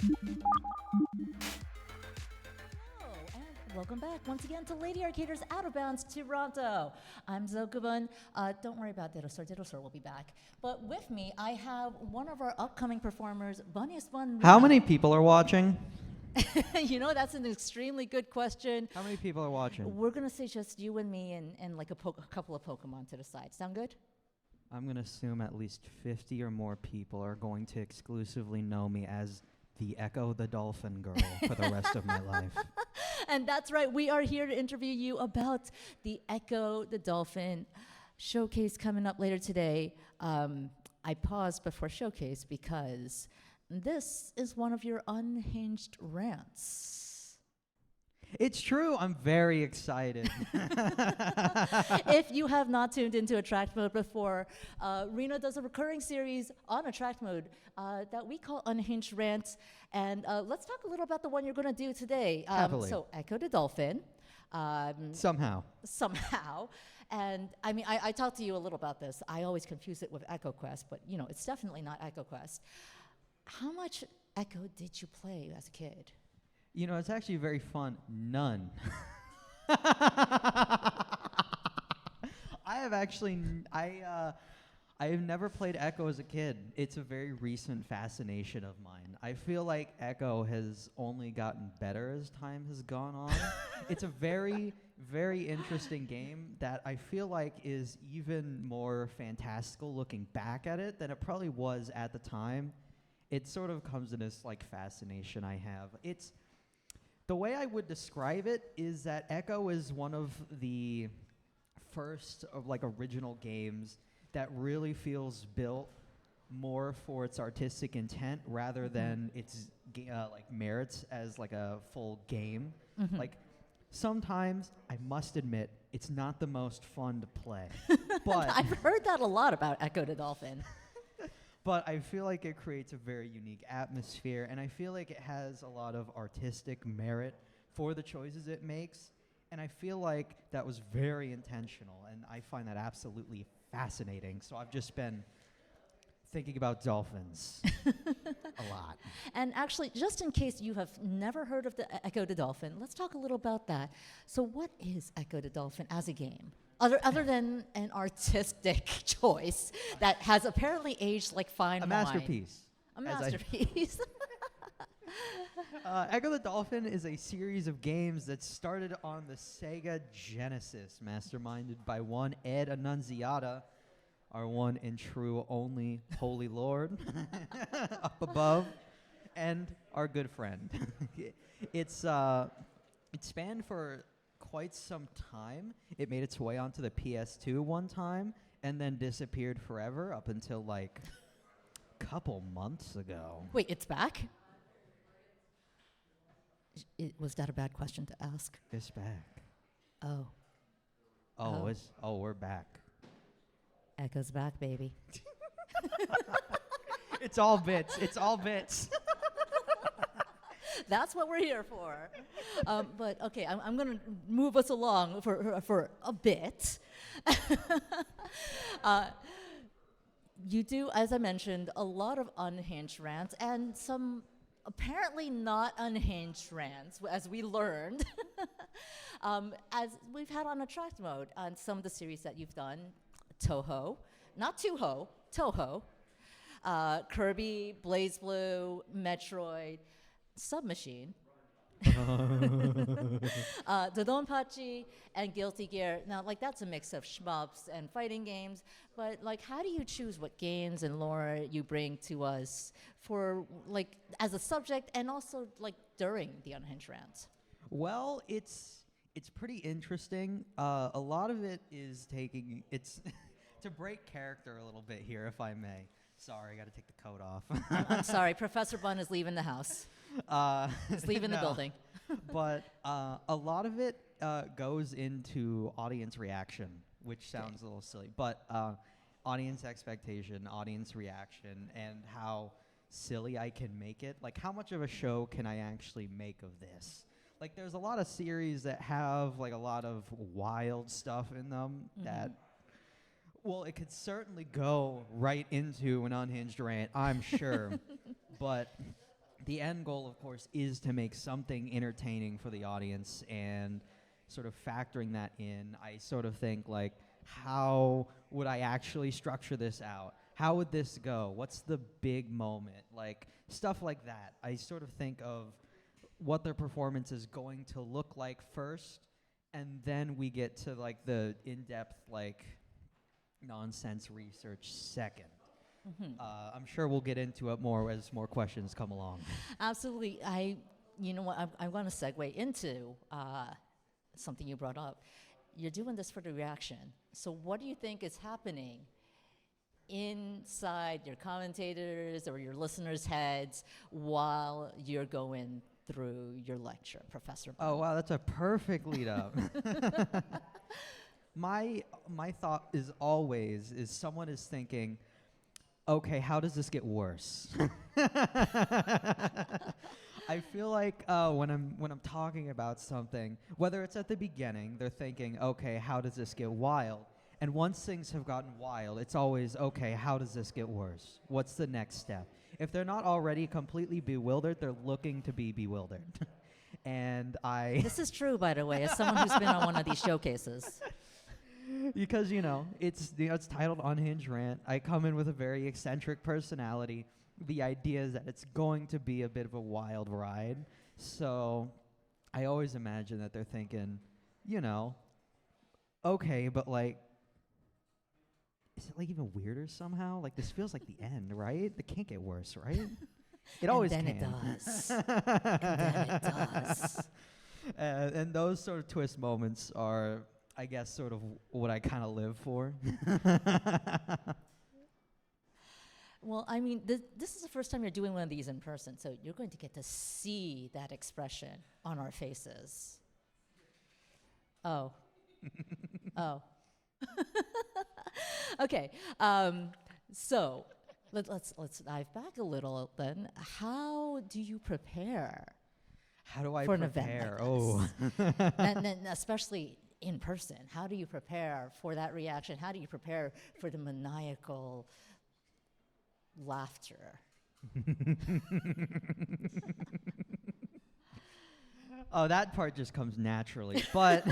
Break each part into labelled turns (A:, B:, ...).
A: And welcome back once again to Lady Arcaders Out of Bounds Toronto. I'm Zokubun. Don't worry about Diddlesor. Diddlesor will be back. But with me, I have one of our upcoming performers, BunniestBunRena.
B: How many people are watching?
A: You know, that's an extremely good question.
B: How many people are watching?
A: We're going to say just you and me and like a couple of Pokemon to the side. Sound good?
B: I'm going to assume at least 50 or more people are going to exclusively know me as the Echo the Dolphin Girl for the rest of my life.
A: And that's right. We are here to interview you about the Echo the Dolphin showcase coming up later today. I paused before showcase because this is one of your unhinged rants.
B: It's true. I'm very excited.
A: If you have not tuned into Attract Mode before, Rena does a recurring series on Attract Mode that we call Unhinged Rants. And let's talk a little about the one you're going to do today.
B: Happily.
A: So, Echo the Dolphin.
B: Somehow.
A: And I mean, I talked to you a little about this. I always confuse it with Echo Quest, but you know, it's definitely not Echo Quest. How much Echo did you play as a kid?
B: You know, it's actually very fun. None. I have never played Echo as a kid. It's a very recent fascination of mine. I feel like Echo has only gotten better as time has gone on. It's a very, very interesting game that I feel like is even more fantastical looking back at it than it probably was at the time. It sort of comes in this like fascination I have. The way I would describe it is that Echo is one of the first of like original games that really feels built more for its artistic intent rather than its like merits as like a full game. Like sometimes I must admit it's not the most fun to play, but
A: I've heard that a lot about Echo the Dolphin.
B: But I feel like it creates a very unique atmosphere, and I feel like it has a lot of artistic merit for the choices it makes, and I feel like that was very intentional, and I find that absolutely fascinating. So I've just been thinking about dolphins a lot.
A: And actually, just in case you have never heard of the Echo the Dolphin, let's talk a little about that. So what is Echo the Dolphin as a game? Other than an artistic choice that has apparently aged like fine wine.
B: Masterpiece.
A: A masterpiece.
B: Echo the Dolphin is a series of games that started on the Sega Genesis, masterminded by one Ed Annunziata, our one and true only Holy Lord up above, and our good friend. It spanned for quite some time. It made its way onto the PS2 one time and then disappeared forever up until like a couple months ago.
A: Wait, it's back? Was that a bad question to ask?
B: It's back.
A: Oh.
B: We're back.
A: Echo's back, baby.
B: It's all bits. It's all bits.
A: That's what we're here for. But okay, I'm going to move us along for a bit. You do, as I mentioned, a lot of unhinged rants and some apparently not unhinged rants, as we learned, as we've had on Attract Mode on some of the series that you've done. Toho, not Toho, Toho, Kirby, Blaze Blue, Metroid, Submachine, Dodonpachi, and Guilty Gear. Now, like, that's a mix of shmups and fighting games, but, like, how do you choose what games and lore you bring to us for, like, as a subject and also, like, during the Unhinged Rants?
B: Well, it's pretty interesting. A lot of it is to break character a little bit here, if I may. Sorry, I got to take the coat off.
A: I'm sorry, Professor Bun is leaving the house. He's leaving the building.
B: But a lot of it goes into audience reaction, which sounds a little silly, but audience expectation, audience reaction, and how silly I can make it. Like, how much of a show can I actually make of this? Like, there's a lot of series that have, like, a lot of wild stuff in them that, well, it could certainly go right into an unhinged rant, I'm sure. But the end goal, of course, is to make something entertaining for the audience, and sort of factoring that in, I sort of think like, how would I actually structure this out? How would this go? What's the big moment? Like, stuff like that. I sort of think of what their performance is going to look like first, and then we get to like the in-depth, like, nonsense research second. I'm sure we'll get into it more as more questions come along.
A: Absolutely. You know what, I want to segue into something you brought up. You're doing this for the reaction. So what do you think is happening inside your commentators or your listeners' heads while you're going through your lecture, Professor Bun?
B: Oh, wow, that's a perfect lead up. My thought is always someone is thinking, okay, how does this get worse? I feel like when I'm talking about something, whether it's at the beginning, they're thinking, okay, how does this get wild? And once things have gotten wild, it's always, okay, how does this get worse? What's the next step? If they're not already completely bewildered, they're looking to be bewildered. And
A: This is true, by the way, as someone who's been on one of these showcases.
B: because it's titled Unhinged Rant. I come in with a very eccentric personality. The idea is that it's going to be a bit of a wild ride. So I always imagine that they're thinking, okay, but like, is it like even weirder somehow? Like, this feels like the end, right? It can't get worse, right? It always
A: And
B: can.
A: then it does. And then it does.
B: And those sort of twist moments are, I guess, sort of what I kind of live for.
A: Well, I mean, this is the first time you're doing one of these in person, so you're going to get to see that expression on our faces. Oh. Oh. Okay. So let's dive back a little then. How do you prepare?
B: How do I
A: for
B: prepare?
A: An event like this? and especially in person, how do you prepare for that reaction? How do you prepare for the maniacal laughter?
B: Oh, that part just comes naturally. But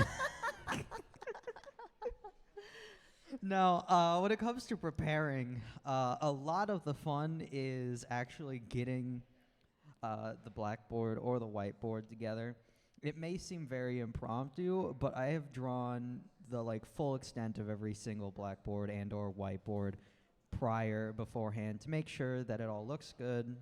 B: no, when it comes to preparing, a lot of the fun is actually getting the blackboard or the whiteboard together. It may seem very impromptu, but I have drawn the full extent of every single blackboard and or whiteboard beforehand to make sure that it all looks good,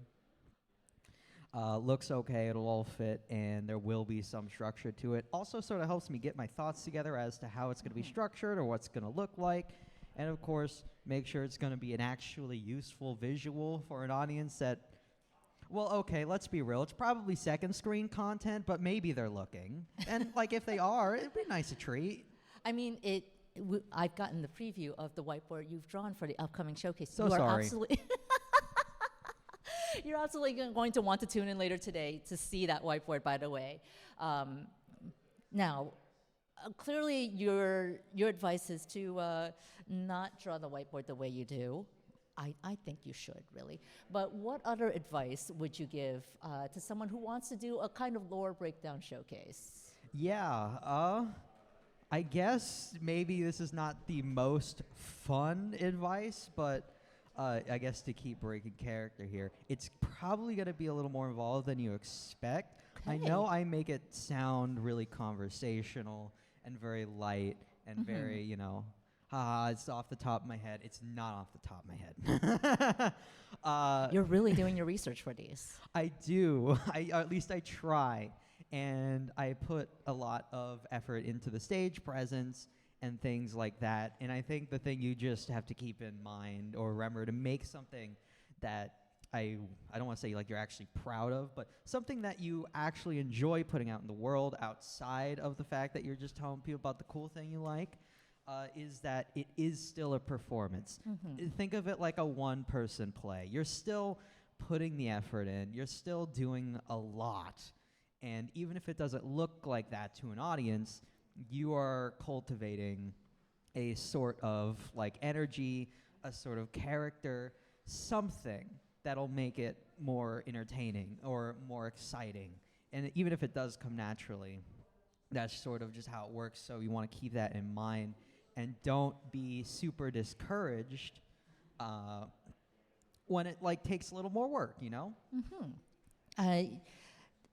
B: looks okay, it'll all fit, and there will be some structure to it. Also sort of helps me get my thoughts together as to how it's going to be structured or what's going to look like. And of course, make sure it's going to be an actually useful visual for an audience that, well, okay, let's be real. It's probably second screen content, but maybe they're looking. And if they are, it'd be nice to treat.
A: I mean, I've gotten the preview of the whiteboard you've drawn for the upcoming showcase.
B: So sorry.
A: You're absolutely going to want to tune in later today to see that whiteboard, by the way. Now, clearly your advice is to not draw the whiteboard the way you do. I think you should, really. But what other advice would you give to someone who wants to do a kind of lore breakdown showcase?
B: Yeah, I guess maybe this is not the most fun advice, but I guess to keep breaking character here, it's probably going to be a little more involved than you expect.
A: Okay.
B: I know I make it sound really conversational and very light and very, it's off the top of my head. It's not off the top of my head.
A: You're really doing your research for these.
B: I do. At least I try. And I put a lot of effort into the stage presence and things like that. And I think the thing you just have to keep in mind or remember to make something that I don't want to say you're actually proud of, but something that you actually enjoy putting out in the world outside of the fact that you're just telling people about the cool thing you like, is that it is still a performance. Think of it like a one-person play. You're still putting the effort in. You're still doing a lot. And even if it doesn't look like that to an audience, you are cultivating a sort of energy, a sort of character, something that'll make it more entertaining or more exciting. And even if it does come naturally, that's sort of just how it works. So you want to keep that in mind and don't be super discouraged when it like takes a little more work, you know?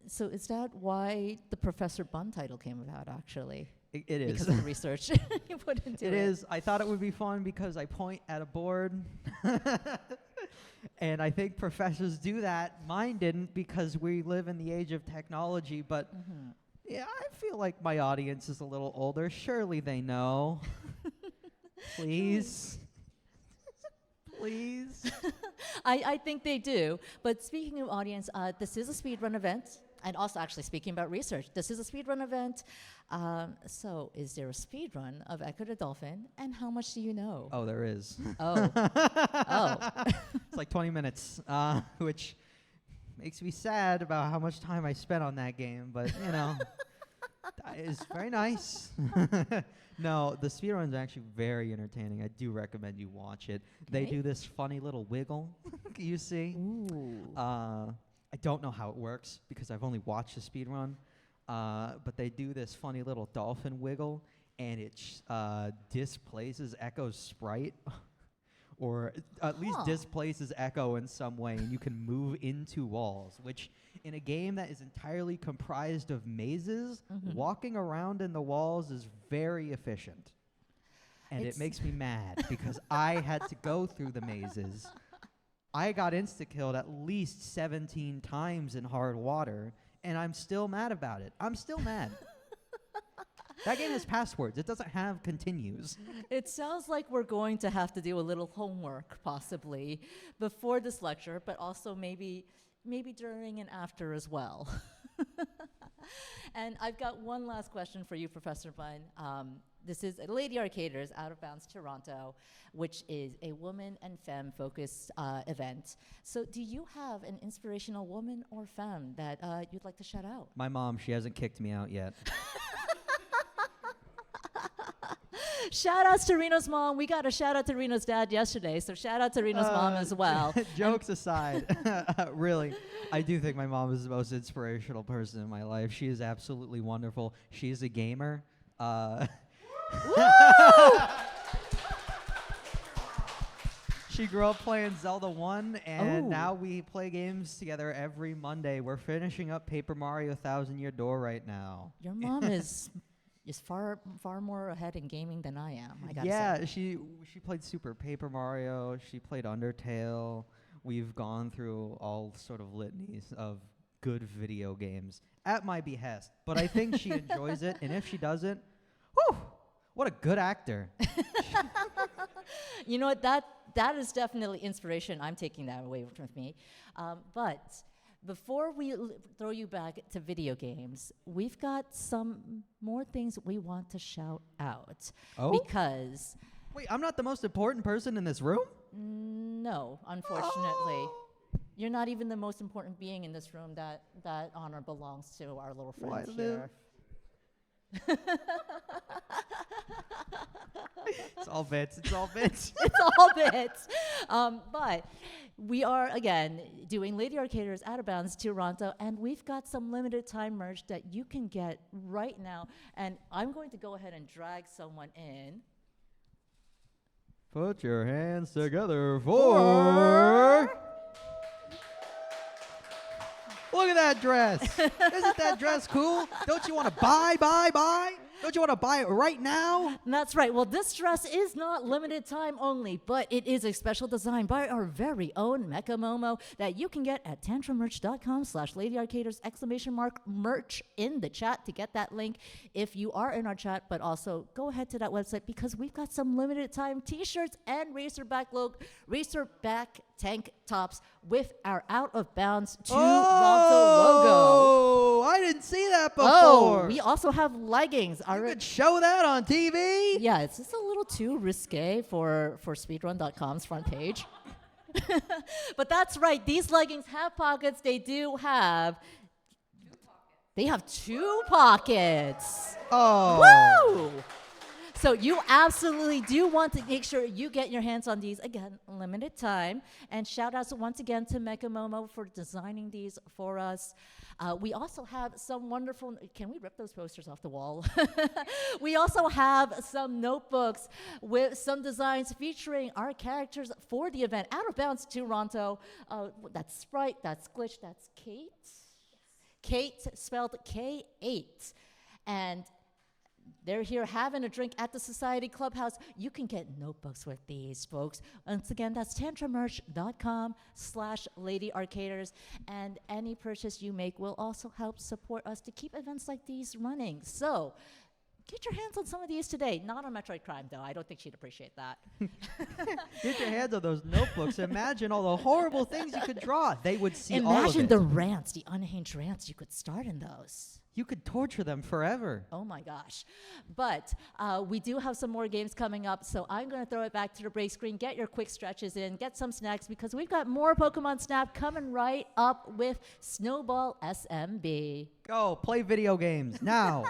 A: So is that why the Professor Bun title came about, actually?
B: It is.
A: Because of the research you put into it.
B: It is. I thought it would be fun because I point at a board. And I think professors do that. Mine didn't because we live in the age of technology. But yeah, I feel like my audience is a little older. Surely they know. Please. Please.
A: I think they do. But speaking of audience, this is a speedrun event. And also, actually, speaking about research, this is a speedrun event. So is there a speedrun of Echo the Dolphin? And how much do you know?
B: Oh, there is.
A: Oh.
B: It's like 20 minutes, which makes me sad about how much time I spent on that game. But, you know, that is very nice. No, the speedrun is actually very entertaining. I do recommend you watch it. They do this funny little wiggle, you see.
A: Ooh.
B: I don't know how it works because I've only watched the speedrun, but they do this funny little dolphin wiggle, and it displaces Echo's sprite, or at least displaces Echo in some way, and you can move into walls, which in a game that is entirely comprised of mazes, walking around in the walls is very efficient. And it makes me mad because I had to go through the mazes. I got insta-killed at least 17 times in hard water, and I'm still mad about it. I'm still mad. That game has passwords. It doesn't have continues.
A: It sounds like we're going to have to do a little homework, possibly, before this lecture, but also maybe during and after as well. And I've got one last question for you, Professor Bun. This is Lady Arcaders Out of Bounds Toronto, which is a woman and femme focused event. So do you have an inspirational woman or femme that you'd like to shout out?
B: My mom, she hasn't kicked me out yet.
A: Shout outs to Reno's mom. We got a shout out to Reno's dad yesterday, so shout out to Reno's mom as well.
B: Jokes aside, really, I do think my mom is the most inspirational person in my life. She is absolutely wonderful. She's a gamer. She grew up playing Zelda 1, and now we play games together every Monday. We're finishing up Paper Mario Thousand Year Door right now.
A: Your mom is far more ahead in gaming than I am, I gotta say.
B: Yeah, she played Super Paper Mario. She played Undertale. We've gone through all sort of litanies of good video games at my behest. But I think she enjoys it, and if she doesn't, whew, what a good actor.
A: You know what? That is definitely inspiration. I'm taking that away with me. But before we throw you back to video games, we've got some more things we want to shout out.
B: Oh?
A: Because...
B: Wait, I'm not the most important person in this room?
A: No, unfortunately. You're not even the most important being in this room. That honor belongs to our little friends here.
B: It's all bits. It's all bits.
A: It's all bits. But we are, again, doing Lady Arcaders Out of Bounds Toronto, and we've got some limited time merch that you can get right now. And I'm going to go ahead and drag someone in.
B: Put your hands together for... Look at that dress. Isn't that dress cool? Don't you want to buy? Don't you want to buy it right now?
A: That's right. Well, this dress is not limited time only, but it is a special design by our very own Mecha Momo that you can get at tantramerch.com/ladyarcaders!merch in the chat to get that link if you are in our chat, but also go ahead to that website because we've got some limited time t-shirts and Racerback tank tops with our Out of Bounds Toronto logo.
B: Oh, I didn't see that before.
A: Oh, we also have leggings.
B: You could show that on TV.
A: Yeah, it's just a little too risque for speedrun.com's front page. But that's right. These leggings have pockets. They do have... They have 2 pockets.
B: Oh.
A: Woo! So you absolutely do want to make sure you get your hands on these. Again, limited time. And shout outs once again to Mekamomo for designing these for us. We also have some wonderful, can we rip those posters off the wall? We also have some notebooks with some designs featuring our characters for the event. Out of Bounds Toronto, that's Sprite, that's Glitch, that's Kate. Kate, spelled K8. And they're here having a drink at the Society Clubhouse. You can get notebooks with these, folks. Once again, that's tantramerch.com/ladyarcaders. And any purchase you make will also help support us to keep events like these running. So get your hands on some of these today. Not on Metroid Prime, though. I don't think she'd appreciate that.
B: Get your hands on those notebooks. Imagine all the horrible things you could draw. They would see all of
A: Imagine
B: it.
A: the rants, the unhinged rants you could start in those.
B: You could torture them forever.
A: Oh my gosh. But we do have some more games coming up, so I'm going to throw it back to the break screen. Get your quick stretches in, get some snacks, because we've got more Pokemon Snap coming right up with Snowball SMB.
B: Go, play video games now.